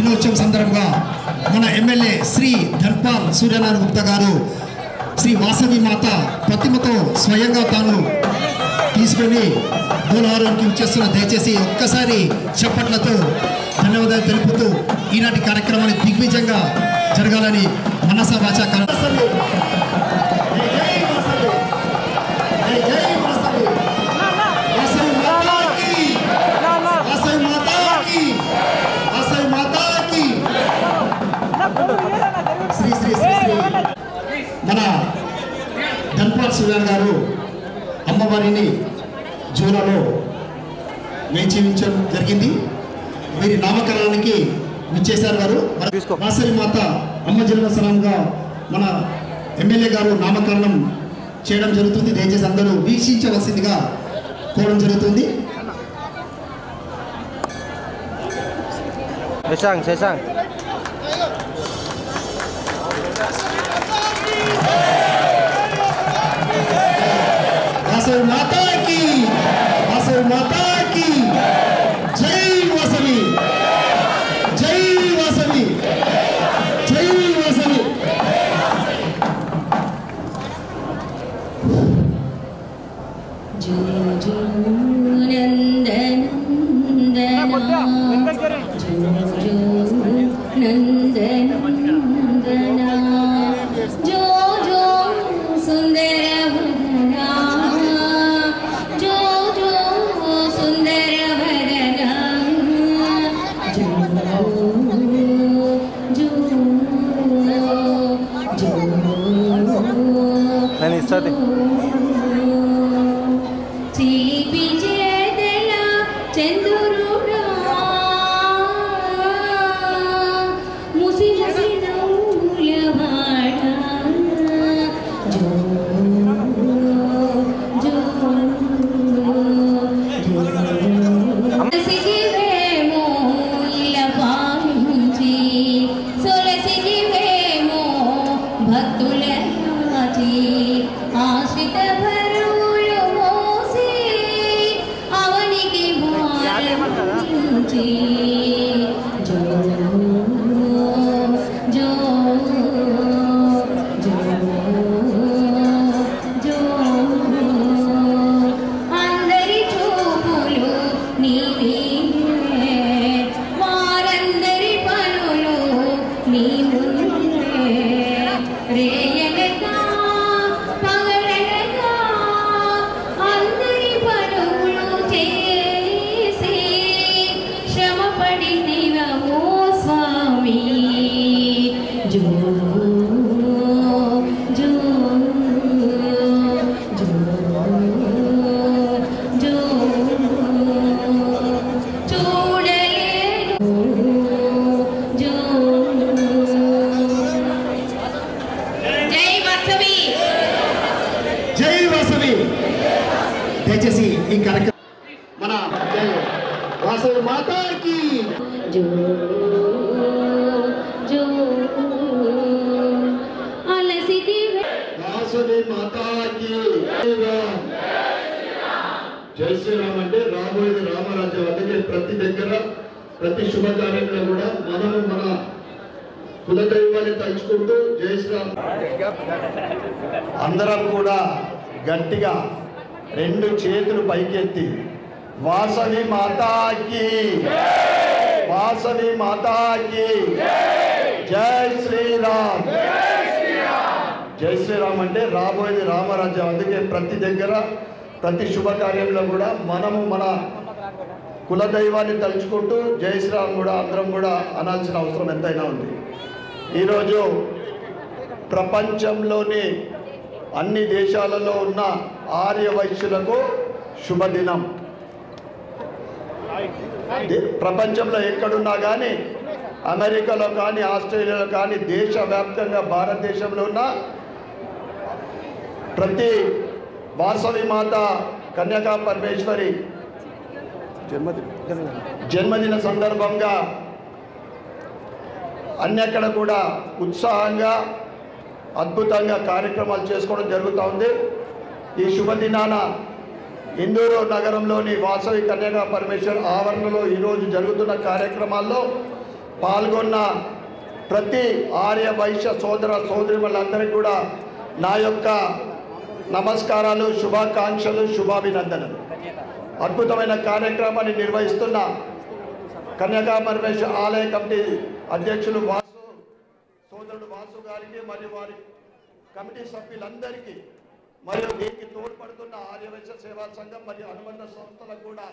దినోత్సవం సందర్భంగా మన ఎమ్మెల్యే శ్రీ ధన్పాల్ సూర్యనారాయణ గుప్తా గారు శ్రీ వాసవి మాత ప్రతిమతో స్వయంగా తాను తీసుకొని మూలహారానికి ఇచ్చేస్తున్న దయచేసి ఒక్కసారి చప్పట్లతో ధన్యవాదాలు తెలుపుతూ ఈనాటి కార్యక్రమాన్ని దిగ్విజయంగా జరగాలని మనసా వాచా శ్రీ శ్రీ శ్రీ శ్రీ మన ధన్పాల్ సూర్యనారాయణ గారు అమ్మవారిని జూలలో వేయించడం జరిగింది. వీరి నామకరణానికి విచ్చేశారు వారు. వాసవి మాత అమ్మ జన్మస్థలంగా మన ఎమ్మెల్యే గారు నామకరణం చేయడం జరుగుతుంది. దయచేసి అందరూ వీక్షించవలసిందిగా కోరడం జరుగుతుంది. శశాంక్ वासवी माता की जय वासवी जय वासवी जय वासवी जो जो नंदनंदना जो जो सुंदर वदना जो जो सुंदर वदना जो जो जो नहीं सर चीपी चेदला चंदुरुड़ा मुसी मुसी नौलवाड़ा जो जो सोलसी वेमो लपांची सोलसी वेमो भक्तुलनाची आश्रित भरुलु मोसी అవనికి భారముంచి जो जो जो जो అందరి చూపులు నీవే వారందరి పనులు నీ ముందే రేయనగా పగలనగా అందరి పనులు చేసి శ్రమపడి దివమో స్వామి जो जो जो जो చూడలేను जो జై వాసవి జై వాసవి. దయచేసి ఈ కార్యక్రమం మన వాసవి మాతాకి जो जो अलसिति వాసవి మాతాకి జై శ్రీరామ్ అంటే రాబోయేది రామరాజ్యం. అందుకే ప్రతి దగ్గర ప్రతి శుభకార్యంలో కూడా మనము మన కులదైవాన్ని తలుచుకుంటూ జై శ్రీరామ్ అందరం కూడా గట్టిగా రెండు చేతులు పైకెత్తి వాసవి మాతాకి వాసవి మాతాకి జై శ్రీరామ్ జై శ్రీరామ్ అంటే రాబోయేది రామరాజ్యం. అందుకే ప్రతి దగ్గర ప్రతి శుభకార్యంలో కూడా మనము మన కులదైవాన్ని తలుచుకుంటూ జై శ్రీరామ్ కూడా అందరం కూడా అనాల్సిన అవసరం ఎంతైనా ఉంది. ఈరోజు ప్రపంచంలోని అన్ని దేశాలలో ఉన్న ఆర్య వైశ్యులకు శుభదినం. ప్రపంచంలో ఎక్కడున్నా కానీ అమెరికాలో కానీ ఆస్ట్రేలియాలో కానీ దేశవ్యాప్తంగా భారతదేశంలో ఉన్న ప్రతి వాసవి మాత కన్యకా పరమేశ్వరి జన్మదిన సందర్భంగా అన్నిక్కడ కూడా ఉత్సాహంగా అద్భుతంగా కార్యక్రమాలు చేసుకోవడం జరుగుతూ ఉంది. ఈ శుభదినాన ఇందూరు నగరంలోని వాసవి కన్యకా పరమేశ్వర్ ఆవరణలో ఈరోజు జరుగుతున్న కార్యక్రమాల్లో పాల్గొన్న ప్రతి ఆర్య వైశ్య సోదర సోదరిమణులందరికీ కూడా నా యొక్క నమస్కారాలు, శుభాకాంక్షలు, శుభాభినందనలు. అద్భుతమైన కార్యక్రమాన్ని నిర్వహిస్తున్న కన్యకా పరమేశ్వర ఆలయ కమిటీ అధ్యక్షులు సోదరుడు వాసు గారికి మరియు వారి కమిటీ సభ్యులందరికీ మరియు దీనికి తోడ్పడుతున్న ఆర్యవైశ్య సేవా సంఘం మరియు అనుబంధ సంస్థలకు కూడా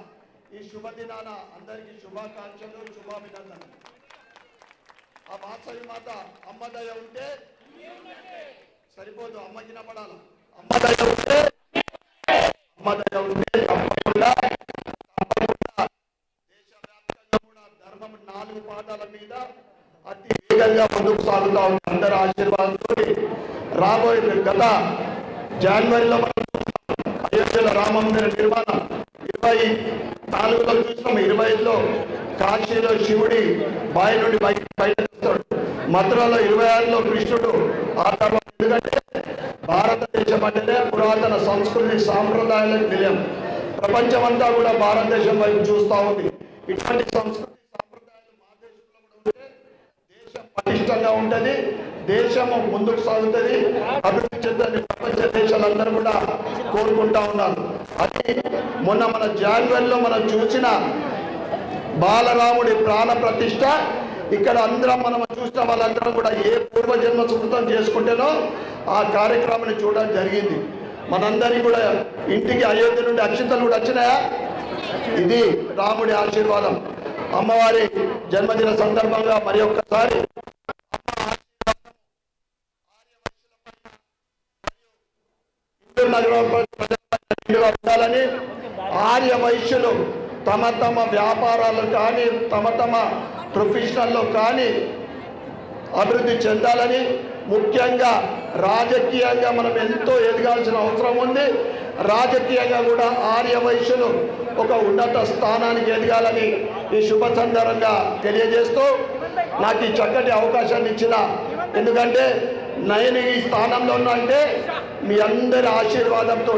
ఈ శుభదినాన అందరికీ శుభాకాంక్షలు, శుభాభినందనలు. ఆ వాసవి మాత అమ్మదయ ఉంటే సరిపోదు, అమ్మకి నమ్మడాలి. అమ్మదయ ఉంటే తప్పకుండా దేశవ్యాప్తంగా కూడా ధర్మం 4 పాదాల మీద అతి వేగంగా ముందుకు సాగుతా ఉంది. అందరి ఆశీర్వాదంతో రాబోయే గత జనవరిలో అయోధ్యలో రామ మందిర నిర్మాణం 24లో చూసినాం. 25లో కాశీలో శివుడి బావి నుండి బయటకు మథురలో 26లో కృష్ణుడు. ఆ తర్వాత ఎందుకంటే భారతదేశం అంటేనే పురాతన సంస్కృతి సాంప్రదాయాలకు నిలయం. ప్రపంచమంతా కూడా భారతదేశం వైపు చూస్తూ ఉంది. ఇటువంటి సంస్కృతి సాంప్రదాయాలు మా దేశంలో కూడా ఉంటే దేశం పటిష్టంగా ఉంటుంది, దేశము ముందుకు సాగుతుంది, అభివృద్ధి చెందని ప్రపంచ దేశాలందరూ కూడా కోరుకుంటా ఉన్నారు. అది మొన్న మన జనవరిలో మనం చూసిన బాలరాముడి ప్రాణ ప్రతిష్ట. ఇక్కడ అందరం మనం చూసిన వాళ్ళందరం కూడా ఏ పూర్వజన్మ సుకృతం చేసుకుంటేనో ఆ కార్యక్రమాన్ని చూడడం జరిగింది. మనందరికీ కూడా ఇంటికి అయోధ్య నుండి అక్షింతలు కూడా వచ్చినాయా? ఇది రాముడి ఆశీర్వాదం. అమ్మవారి జన్మదిన సందర్భంగా మరి ఒక్కసారి ఉండాలని ఆర్య వైశ్యులు తమ తమ వ్యాపారాలు కానీ తమ తమ ప్రొఫెషనల్లో కానీ అభివృద్ధి చెందాలని, ముఖ్యంగా రాజకీయంగా మనం ఎంతో ఎదగాల్సిన అవసరం ఉంది. రాజకీయంగా కూడా ఆర్య వైశ్యులు ఒక ఉన్నత స్థానానికి ఎదగాలని ఈ శుభ సందర్భంగా తెలియజేస్తూ నాకు ఈ చక్కటి అవకాశాన్ని ఇచ్చిన, ఎందుకంటే నేను ఈ స్థానంలో ఉన్నా అంటే మీ అందరి ఆశీర్వాదంతో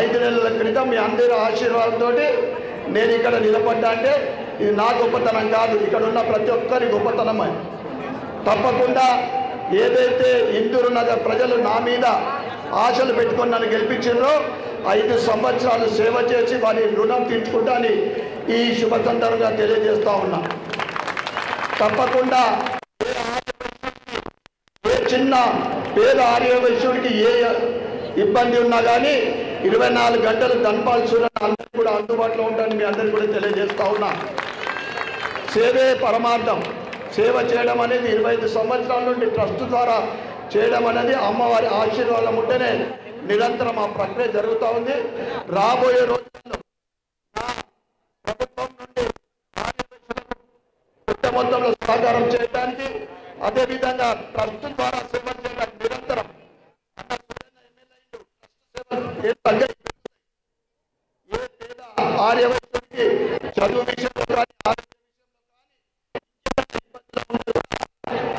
5 నెలల క్రితం మీ అందరి ఆశీర్వాదంతో నేను ఇక్కడ నిలబడ్డా అంటే ఇది నా గొప్పతనం కాదు, ఇక్కడ ఉన్న ప్రతి ఒక్కరి గొప్పతనమే. తప్పకుండా ఏదైతే ఇందూరు నగర్ ప్రజలు నా మీద ఆశలు పెట్టుకొని నన్ను గెలిపించారో 5 సంవత్సరాలు సేవ చేసి వారి రుణం తీర్చుకుంటానని ఈ శుభ సందర్భంగా తెలియజేస్తా ఉన్నా. తప్పకుండా ఏ చిన్న పేద ఆర్య వైశ్యుడికి ఏ ఇబ్బంది ఉన్నా కానీ 24 గంటలు ధన్పాల్ సూర్య అందరికీ కూడా అందుబాటులో ఉంటానని మీ అందరికీ కూడా తెలియజేస్తా ఉన్నా. సేవే పరమార్థం. సేవ చేయడం అనేది 25 సంవత్సరాల నుండి ట్రస్ట్ ద్వారా చేయడం అనేది అమ్మవారి ఆశీర్వాదం ఉంటేనే నిరంతరం ఆ ప్రక్రియ జరుగుతూ ఉంది. రాబోయే రోజుల్లో ప్రభుత్వం నుండి పెద్ద మొత్తంలో సహకారం చేయడానికి, అదేవిధంగా ట్రస్ట్ ద్వారా సేవ చేయడానికి నిరంతరం ఏ పేద ఆర్యవైశ్యుడికి చదువు విషయంలో కానీ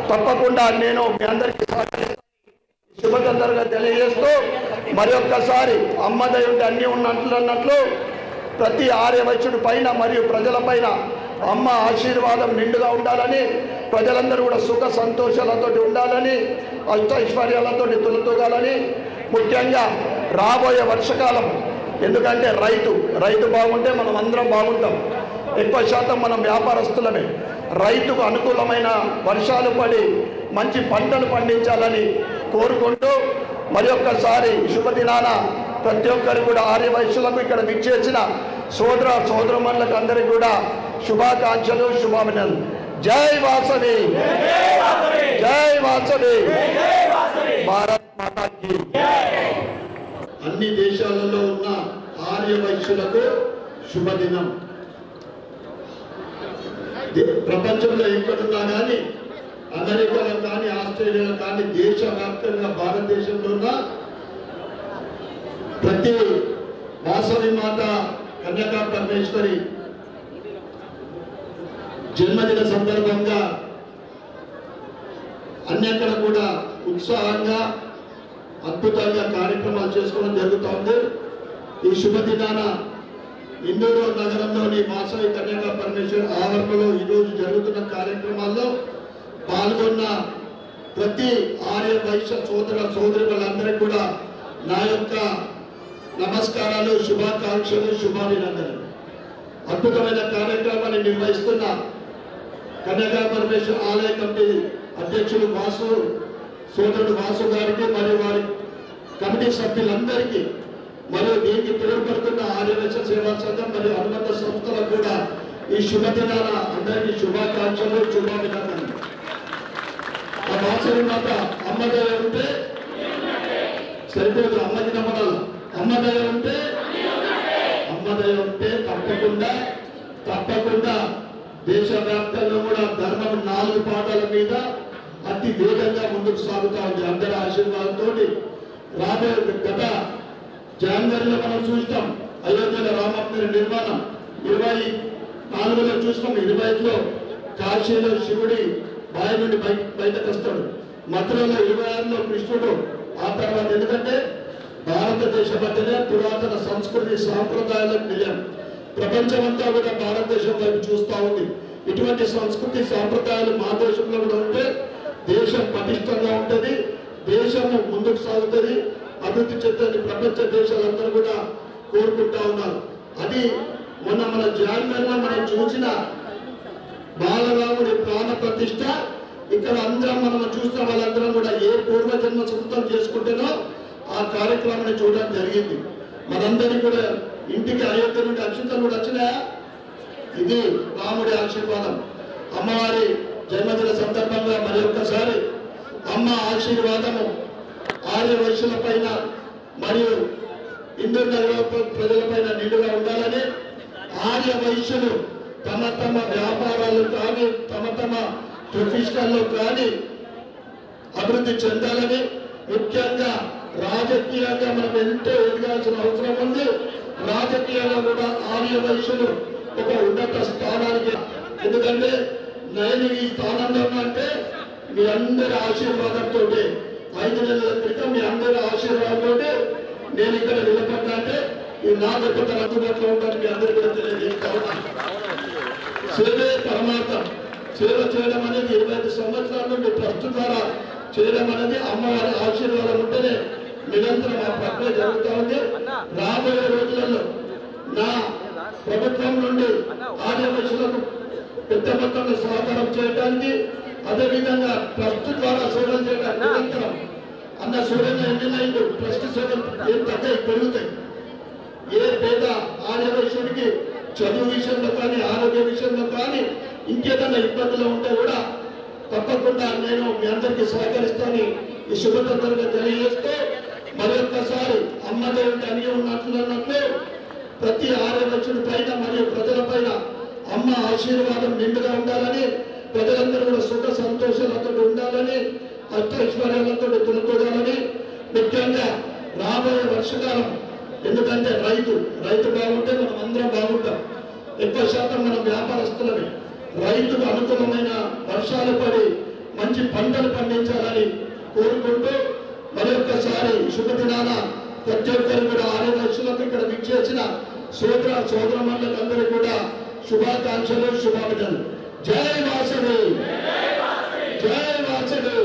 తప్పకుండా నేను మీ అందరికీ శుభచంద్రంగా తెలియజేస్తూ మరి ఒక్కసారి అమ్మదయ ఉంటే అన్నీ ఉన్నట్లు ప్రతి ఆర్యవైశ్యుడి పైన మరియు ప్రజల పైన అమ్మ ఆశీర్వాదం నిండుగా ఉండాలని, ప్రజలందరూ కూడా సుఖ సంతోషాలతో ఉండాలని, అష్టైశ్వర్యాలతో తులతూగాలని, ముఖ్యంగా రాబోయే వర్షకాలం. ఎందుకంటే రైతు బాగుంటే మనం అందరం బాగుంటాం. ఎక్కువ శాతం మనం వ్యాపారస్తులమే. రైతుకు అనుకూలమైన వర్షాలు పడి మంచి పంటలు పండించాలని కోరుకుంటూ మరి ఒక్కసారి శుభదినాన ప్రతి ఒక్కరు కూడా ఆర్య వైశ్యులకు ఇక్కడ విచ్చేసిన సోదర సోదరమణులకు అందరికీ కూడా శుభాకాంక్షలు, శుభాభినందనలు. జై వాసవి, జై వాసవి, భారత్ మాతాకి. అన్ని దేశాలలో ఉన్న ఆర్య వైశ్యులకు శుభదినం. ప్రపంచంలో ఎక్కడున్నా కానీ, అమెరికాలో కానీ, ఆస్ట్రేలియాలో కానీ, దేశవ్యాప్తంగా భారతదేశంలో ఉన్న ప్రతి వాసవి మాత కన్యకా పరమేశ్వరి జన్మదిన సందర్భంగా అన్నిక్కడ కూడా ఉత్సాహంగా అద్భుతంగా కార్యక్రమాలు చేసుకోవడం జరుగుతోంది. ఈ శుభదినాన ఇందూరు నగరంలోని వాసవి కన్యకా పరమేశ్వర్ ఆవరణలో ఈరోజు జరుగుతున్న కార్యక్రమాల్లో పాల్గొన్న ప్రతి ఆర్య వైశ్య సోదర సోదరులందరికీ కూడా నా యొక్క నమస్కారాలు, శుభాకాంక్షలు, శుభాభినందనలు. అద్భుతమైన కార్యక్రమాన్ని నిర్వహిస్తున్న కన్యకా పరమేశ్వర ఆలయ కమిటీ అధ్యక్షుడు సోదరుడు వాసు గారికి మరియు వారి కమిటీ సభ్యులందరికీ మరియు దీనికి తోడ్పడుతున్న ఆర్యవైశ్య సేవా సంఘం మరియు అనుబంధ సంస్థలకు కూడా ఈ శుభదినాల అందరికీ శుభాకాంక్షలు, శుభాభినందనలు. ఆ వాసవి మాత అమ్మదయ ఉంటే సరిపోదు, అమ్మకి నమ్మడాలి. అమ్మదయ ఉంటే తప్పకుండా దేశవ్యాప్తంగా కూడా ధర్మం 4 పాఠాల మీద అతి వేగంగా ముందుకు సాగుతా ఉంది. అందరి ఆశీర్వాదంతో రాబోయే గత జనవరిలో మనం చూస్తాం అయోధ్యలో రామమందిర నిర్మాణం, 24లో చూస్తాం, 25లో కాశీలో శివుడి బావి నుండి బయటకు వస్తాడు, మథురలో 26లో కృష్ణుడు. ఆ తర్వాత ఎందుకంటే భారతదేశ మధ్యనే పురాతన సంస్కృతి సాంప్రదాయాలకు నిలయం. ప్రపంచమంతా కూడా భారతదేశం వైపు చూస్తూ ఉంది. ఇటువంటి సంస్కృతి సాంప్రదాయాలు మా దేశంలో కూడా ఉంటే దేశం పటిష్టంగా ఉంటుంది, దేశము ముందుకు సాగుతుంది, అభివృద్ధి చెందని ప్రపంచ దేశాలందరూ కూడా కోరుకుంటా ఉన్నారు. అది మొన్న మన జాన్వరిలో మనం చూసిన బాలరాముడి ప్రాణ ప్రతిష్ట. ఇక్కడ అందరం మనం చూసిన వాళ్ళందరం కూడా ఏ పూర్వజన్మ సుకృతం చేసుకుంటేనో ఆ కార్యక్రమాన్ని చూడడం జరిగింది. మనందరికీ కూడా ఇంటికి అయోధ్య నుండి అక్షింతలు కూడా వచ్చినాయా? ఇది రాముడి ఆశీర్వాదం. అమ్మవారి జన్మదిన సందర్భంగా మరి ఒక్కసారి అమ్మ ఆశీర్వాదము ఆర్య వైశ్యుల పైన మరియు ఇందూరు నగర ప్రజలపైన నిండుగా ఉండాలని, ఆర్య వైశ్యులు తమ తమ వ్యాపారాలు కానీ తమ ప్రొఫెషనల్లో కానీ అభివృద్ధి చెందాలని, ముఖ్యంగా రాజకీయంగా మనం ఎంతో ఎదగాల్సిన అవసరం ఉంది. రాజకీయంగా కూడా ఆర్య వైశ్యులు ఒక ఉన్నత స్థానానికి, ఎందుకంటే నేను ఈ స్థానంలో అంటే మీ అందరి ఆశీర్వాదంతో 5 నెలల క్రితం మీ అందరి ఆశీర్వాదంతో నేను ఇక్కడ నిలబడ్డా అంటే ఈ నా గొప్పతనం అందుబాటులో ఉంటాను మీ అందరికీ తెలియజేస్తాను. సేవే పరమార్థం. సేవ చేయడం అనేది 25 సంవత్సరాల నుండి ట్రస్ట్ ద్వారా చేయడం అనేది అమ్మవారి ఆశీర్వాదం ఉంటేనే నిరంతరం ఆ ప్రక్రియ జరుగుతూ ఉంది. రాబోయే రోజులలో నా ప్రభుత్వం నుండి ఆర్య వైశ్యులకు పెద్ద మొత్తంలో సహకారం చేయడానికి, అదేవిధంగా ట్రస్ట్ ద్వారా సేవలు చేయడానికి నిరంతరం అన్న సూర్యులు ఎన్నిలైండు ట్రస్ట్ సేవలు ఏం తగ్గాయి, పెరుగుతాయి. ఏ పేద ఆర్య వైశ్యుడికి చదువు విషయంలో కానీ ఆరోగ్య విషయంలో కానీ ఇంకేదైనా ఇబ్బందులు ఉంటే కూడా తప్పకుండా నేను మీ అందరికీ సహకరిస్తానని ఈ శుభతరంగా తెలియజేస్తూ మరొక్కసారి అమ్మదేవుడి అన్ని ఉన్నట్లు ప్రతి ఆర్య వైశ్యుడి పైన మరియు ప్రజల పైన అమ్మ ఆశీర్వాదం నిండుగా ఉండాలని, ప్రజలందరూ కూడా సుఖ సంతోషాలతో ఉండాలని, అష్టైశ్వర్యాలతో తులుకోవాలని, ముఖ్యంగా రాబోయే వర్షకాలం. ఎందుకంటే రైతు బాగుంటే మనం అందరం బాగుంటాం. ఎక్కువ శాతం మనం వ్యాపారస్తులమే. రైతుకు అనుకూలమైన వర్షాలు పడి మంచి పంటలు పండించాలని కోరుకుంటూ మరొక్కసారి శుభదినాన ప్రతి ఒక్కరు కూడా ఆర్య వైశ్యులకు ఇక్కడ విచ్చేసిన సోదరమణులకు అందరికీ కూడా శుభాకాంక్షలు, శుభాభినందనలు. జై వాసవి, జై వాసవి.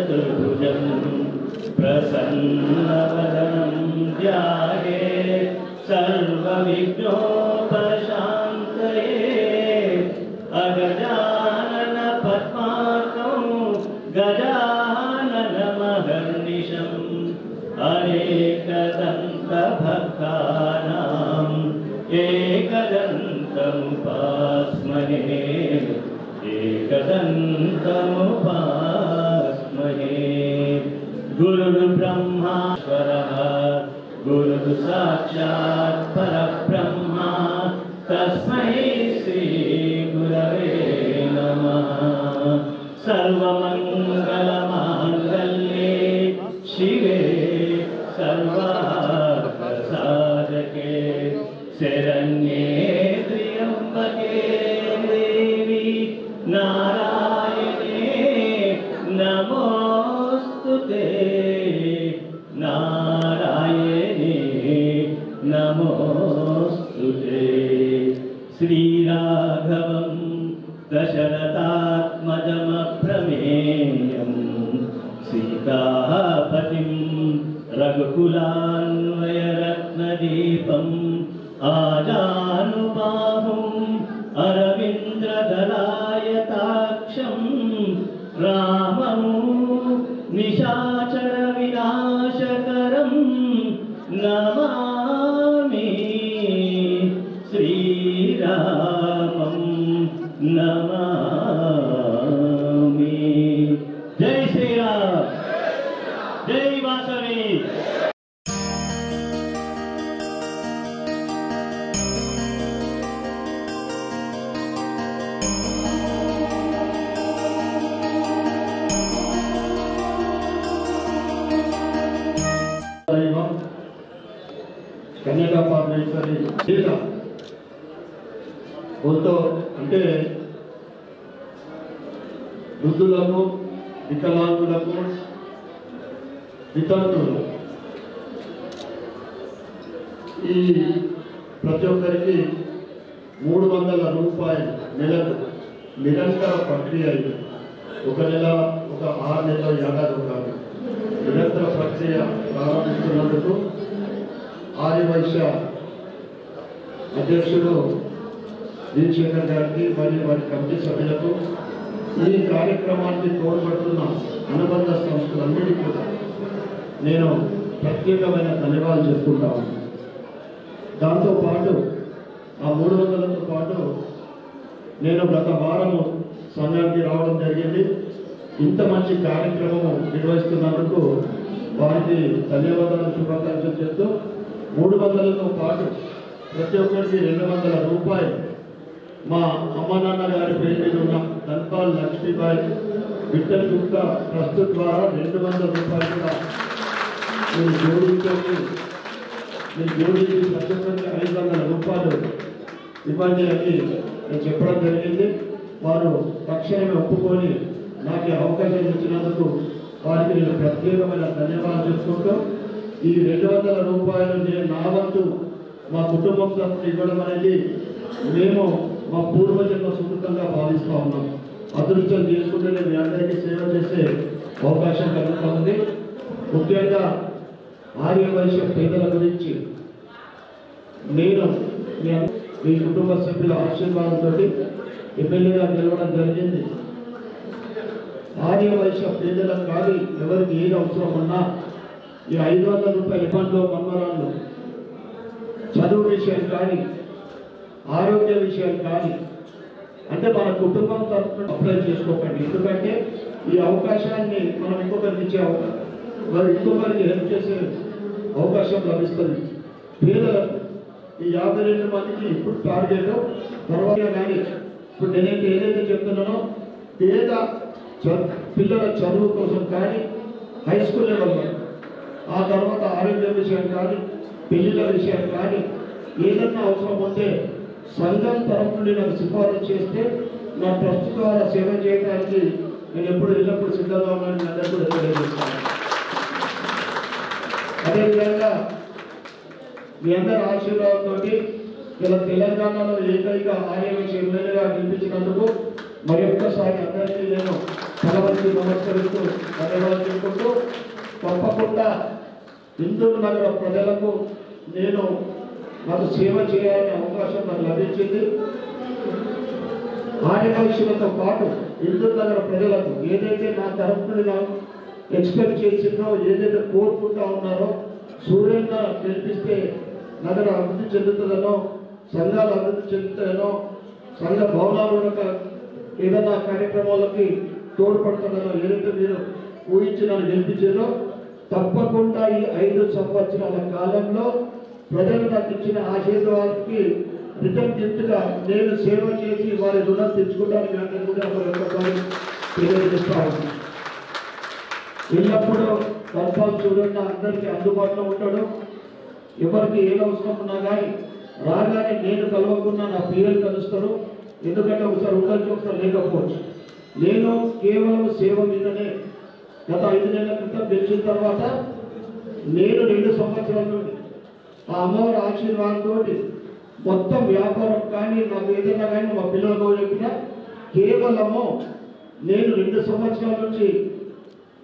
चतुर्भुजं प्रसन्नवदनं ध्याये सर्वविघ्नोपशान्तये अगजानन पद्मार्कं गजाननमहर्निशम् अनेकदन्तभक्तानाम् एकदन्तमुपास्महे एकदन्तमुपास्महे गुरुर्ब्रह्माश्वरः गुरुर्साक्षात् परब्रह्मा तस्मै श्रीगुरवे नमः सर्वमङ्गलमाङ्गल्ये शिवे सर्वार्थसाधके शरण्ये त्र्यम्बके देवी नारायणे नमोस्तुते नारायणे नमोस्तुते श्रीराघवं दशरथात्मजमप्रमेयं सीतापतिं रघुकुलान्वयरत्नदीपम् आजानुबाहुम् अरविन्द्रदलायताक्षं रामं निशाचरविनाशकरं नमामि श्रीरामं नमामि। जय श्रीराम, जय वासवी। కన్యకా పరమేశ్వరి కొంత అంటే వృద్ధులకు వికలాంగులకు వితంతులు ఈ ప్రతి ఒక్కరికి 300 రూపాయలు నెలకు నిరంతర ప్రక్రియ ఇది. ఒక నెల, ఒక 6 నెలల ఏడాది కాదు, నిరంతర ప్రక్రియ ప్రారంభిస్తున్నందుకు ఆర్యవైశ్య అధ్యక్షుడు వీరశేఖర్ గారికి మరియు వారి కమిటీ సభ్యులకు ఈ కార్యక్రమానికి తోడ్పడుతున్న అనుబంధ సంస్థలన్నిటికీ కూడా నేను ప్రత్యేకమైన ధన్యవాదాలు చెప్పుకుంటాను. దాంతోపాటు ఆ 300తో పాటు నేను గత వారము సంఘానికి రావడం జరిగింది. ఇంత మంచి కార్యక్రమము నిర్వహిస్తున్నందుకు వారికి ధన్యవాదాలు, శుభాకాంక్షలు చేస్తూ 300తో పాటు ప్రతి ఒక్కరికి 200 రూపాయలు మా అమ్మ నాన్న గారి పేరు మీద ఉన్న ధన్పాల్ లక్ష్మీబాయి విఠల్ గుప్తా ట్రస్ట్ ద్వారా 200 రూపాయలు కూడా మీరు జోడించి ప్రతి ఒక్కరికి 500 రూపాయలు ఇవ్వండి అని నేను చెప్పడం జరిగింది. వారు తక్షణమే ఒప్పుకొని నాకు అవకాశం ఇచ్చినందుకు వారికి నేను ప్రత్యేకమైన ధన్యవాదాలు చెప్పుకుంటూ ఈ 200 రూపాయలు నేను నా వంతు మా కుటుంబం తరఫున ఇవ్వడం అనేది మేము మా పూర్వజన్మ సుకృతంగా భావిస్తూ ఉన్నాం. అదృష్టం చేసుకుంటే మీ అందరికీ సేవ చేసే అవకాశం కలుగుతూ ఉంది. ముఖ్యంగా ఆర్యవైశ్య పేదల గురించి నేను మీ కుటుంబ సభ్యుల ఆశీర్వాదంతో ఎమ్మెల్యేగా గెలవడం జరిగింది. ఆర్యవైశ్య పేదలకు కానీ ఎవరికి ఏది అవసరం ఉన్నా ఈ 500 రూపాయల ఇబ్బందులు మమ్మరాలు చదువు విషయం కానీ ఆరోగ్య విషయం కానీ అంటే మన కుటుంబం తరఫున అప్లై చేసుకోకండి. ఎందుకంటే ఈ అవకాశాన్ని మనం ఇంకొకరికి ఇచ్చే ఇంకొకరికి హెల్ప్ చేసే అవకాశం లభిస్తుంది. పేదలకు ఈ 52 మందికి ఇప్పుడు టార్గెట్ తర్వాత కానీ ఇప్పుడు నేనైతే ఏదైతే చెప్తున్నానో పేద పిల్లల చదువు కోసం కానీ హై స్కూల్ లెవెల్లో ఆ తర్వాత ఆరోగ్య విషయం కానీ పెళ్లిళ్ళ విషయం కానీ ఏదన్నా అవసరం ఉంటే సంఘం తరఫు నుండి నాకు సిఫారసు చేస్తే నా ట్రస్ట్ ద్వారా సేవ చేయడానికి నేను ఎల్లప్పుడూ సిద్ధంగా ఉన్నానని అందరూ కూడా తెలియజేస్తాను. అదేవిధంగా మీ అందరి ఆశీర్వాదంతో ఇలా తెలంగాణలో ఏకైక ఆర్యవైశ్య ఎమ్మెల్యేగా గెలిపించినందుకు మరి ఒక్కసారి అందరికీ నేను తలవంచి నమస్కరిస్తూ ధన్యవాదాలు చెప్పుకుంటూ తప్పకుండా ఇందూరు నగర ప్రజలకు నాకు సేవ చేయాలనే అవకాశం నాకు లభించింది. ఆర్యవైశ్యులతో పాటు ఇందూరు నగర ప్రజలకు ఏదైతే నా తరఫున ఎక్స్పెక్ట్ చేసిందో, ఏదైతే కోరుకుంటా ఉన్నారో, సూర్యన్న గెలిపిస్తే నగర అభివృద్ధి చెందుతుందనో, సంఘాలు అభివృద్ధి చెందుతాయనో, సంఘ భవనాలు ఏదైనా కార్యక్రమాలకి తోడ్పడుతుందనో ఏదైతే మీరు ఊహించి నన్ను గెలిపించారో, తప్పకుండా ఈ 5 సంవత్సరాల కాలంలో ప్రజలు నాకు ఇచ్చిన ఆశీర్వాదానికి రిటర్న్ గిఫ్ట్గా నేను సేవ చేసి వారి రుణం తెచ్చుకోవడానికి అందరూ కూడా మరొకసారి తెలియజేస్తా ఉన్నాను. ఎల్లప్పుడూ ధర్పాల్ సూర్యన్న అందరికీ అందుబాటులో ఉంటాడు. ఎవరికి ఏం అవసరం ఉన్నా కానీ రాగానే నేను కలవకుండా నా పిల్లలు కలుస్తారు. ఎందుకంటే ఒకసారి ఉండొచ్చు, ఒకసారి లేకపోవచ్చు. నేను కేవలం సేవ మీదనే గత 5 నెలల క్రితం గెలిచిన తర్వాత నేను 2 సంవత్సరాల నుండి ఆ అమ్మవారి ఆశీర్వాదంతో మొత్తం వ్యాపారం కానీ నాకు ఏదైనా కానీ మా పిల్లలకు చెప్పినా కేవలము నేను 2 సంవత్సరాల నుంచి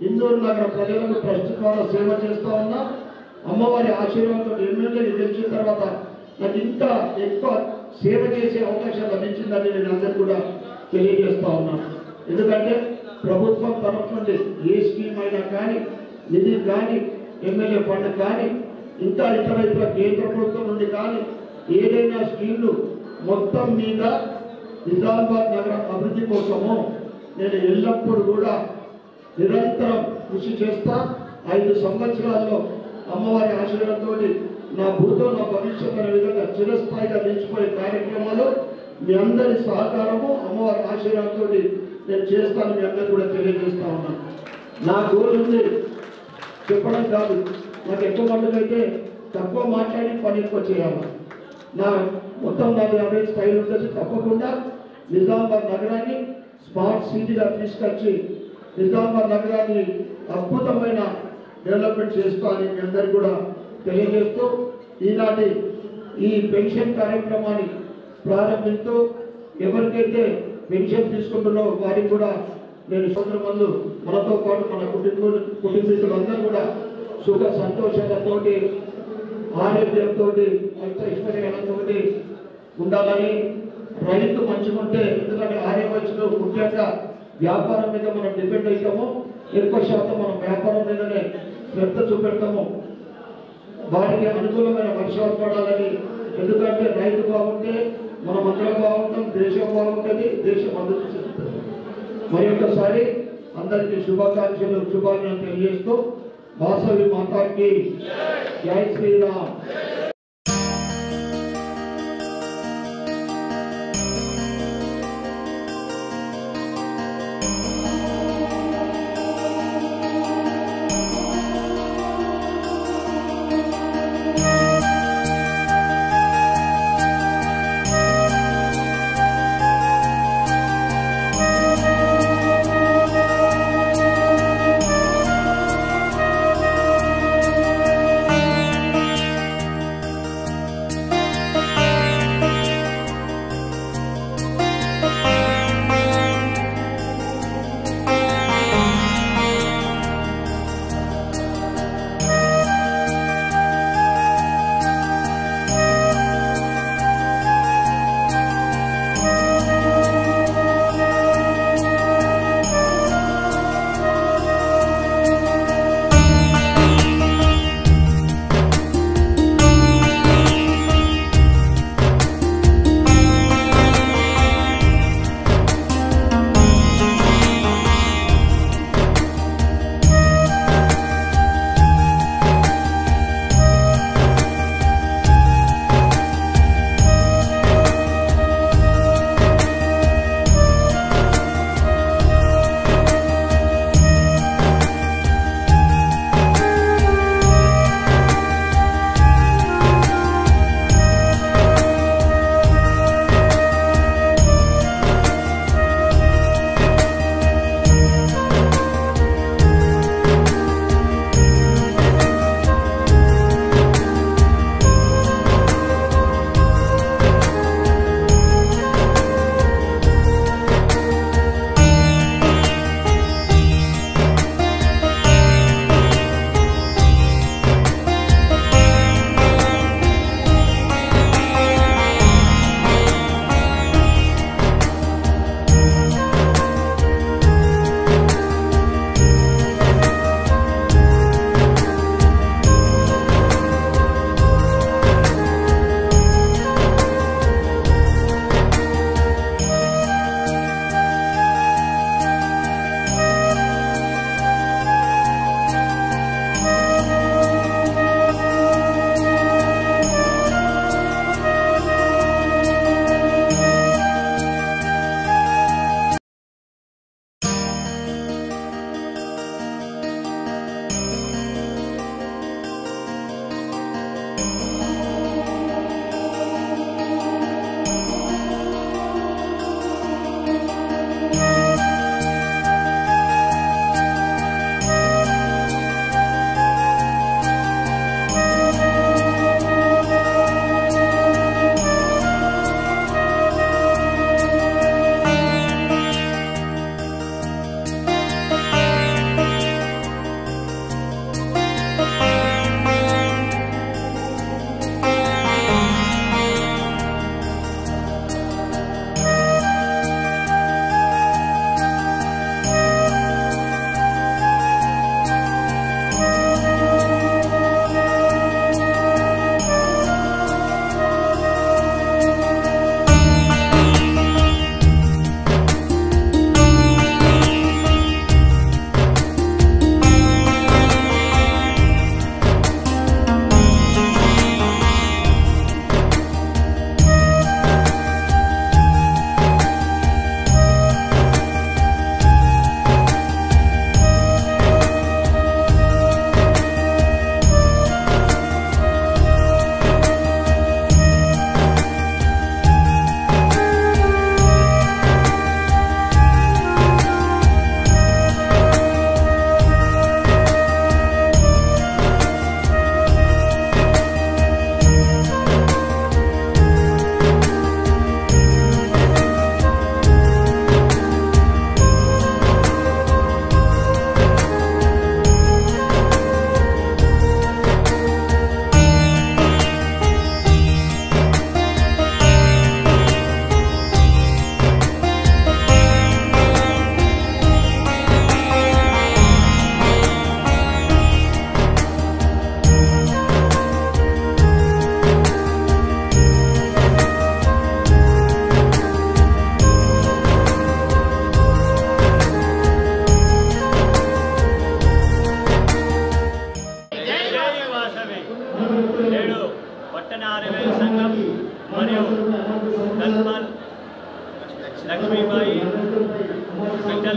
ఇందూరు నగర ప్రజలకు ట్రస్ట్ ద్వారా సేవ చేస్తూ ఉన్నా. అమ్మవారి ఆశీర్వాదంతో ఎమ్మెల్యే గెలిచిన తర్వాత నాకు ఇంకా ఎక్కువ సేవ చేసే అవకాశం లభించిందని నేను అందరికీ కూడా తెలియజేస్తా ఉన్నాను. ఎందుకంటే ప్రభుత్వం తరఫు నుండి ఏ స్కీమ్ అయినా కానీ, నిధి కానీ, ఎమ్మెల్యే ఫండ్ కానీ, ఇంకా ఇతర కేంద్ర ప్రభుత్వం నుండి కానీ ఏదైనా స్కీమ్లు మొత్తం మీద నిజామాబాద్ నగర అభివృద్ధి కోసము నేను ఎల్లప్పుడూ కూడా నిరంతరం కృషి చేస్తా. 5 సంవత్సరాల్లో అమ్మవారి ఆశీర్వాదంతో నా భూతో నా భవిష్యత్తు అనే విధంగా చిరస్థాయిగా నిలిచిపోయే కార్యక్రమాలు మీ అందరి సహకారము అమ్మవారి ఆశీర్వాదంతో నేను చేస్తాను. మీ అందరూ కూడా తెలియజేస్తా ఉన్నాను. నా గోల్ ఉంది చెప్పడం కాదు, నాకు ఎక్కువ మందికి అయితే తక్కువ మాట్లాడి పని ఎక్కువ చేయాలి. నా మొత్తం నాకు అదే స్థాయిలో ఉంటుంది. తప్పకుండా నిజామాబాద్ నగరాన్ని స్మార్ట్ సిటీగా తీసుకొచ్చి నిజామాబాద్ నగరాన్ని అద్భుతమైన డెవలప్మెంట్ చేస్తూ అని మీ అందరికీ కూడా తెలియజేస్తూ ఈనాటి ఈ పెన్షన్ కార్యక్రమాన్ని ప్రారంభిస్తూ ఎవరికైతే పెన్షన్ తీసుకుంటున్నారో వారికి కూడా నేను సంవత్సరం మనతో పాటు మన కుటుంబీకులందరూ కూడా సుఖ సంతోషాలతో ఆరోగ్యంతో ఐశ్వర్యాలతో ఉండాలని, రైతు మంచిగుంటే, ఎందుకంటే ఆర్యవైశ్యులు ముఖ్యంగా వ్యాపారం మీద మనం డిపెండ్ అవుతాము. ఎక్కువ శాతం మనం వ్యాపారం మీదనే శ్రద్ధ చూపెడతాము. వారికి అనుకూలమైన వర్షాలు పడాలని, ఎందుకంటే రైతు బాగుంటే మనం అందరం బాగుంటాం, దేశం బాగుంటుంది, దేశం అభివృద్ధి చెందుతుంది. మరి ఒకసారి అందరికీ శుభాకాంక్షలు తెలియజేస్తూ వాసవి మాతాకి జై శ్రీరామ్.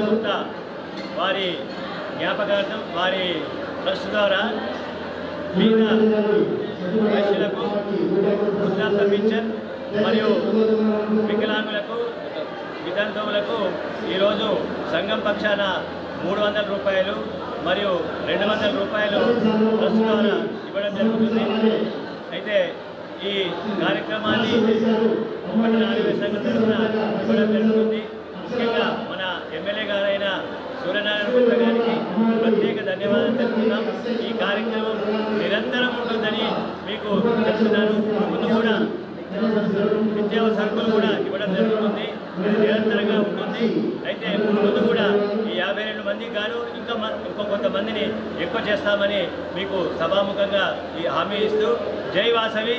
గుప్తా వారి జ్ఞాపకార్థం వారి ట్రస్ట్ ద్వారా పేద వైశ్యులకు వృద్ధాప్య పింఛన్ మరియు వికలాంగులకు వితంతువులకు ఈరోజు సంఘం పక్షాన 300 రూపాయలు మరియు 200 రూపాయలు ట్రస్ట్ ద్వారా ఇవ్వడం జరుగుతుంది. అయితే ఈ కార్యక్రమాన్ని పట్టణ ఆరోగ్య సంఘం తరఫున ఇవ్వడం జరుగుతుంది. ముఖ్యంగా మన ఎమ్మెల్యే గారైన సూర్యనారాయణ గుప్తా గారికి ప్రత్యేక ధన్యవాదాలు తెలుపుతున్నాం. ఈ కార్యక్రమం నిరంతరం ఉంటుందని మీకు చెప్తున్నాను. ముందు కూడా విద్యావ సరుకులు కూడా ఇవ్వడం జరుగుతుంది, నిరంతరంగా ఉంటుంది. అయితే ముందు కూడా ఈ 52 మందికి గాను ఇంకో కొంతమందిని ఎక్కువ చేస్తామని మీకు సభాముఖంగా ఈ హామీ ఇస్తూ జై వాసవి.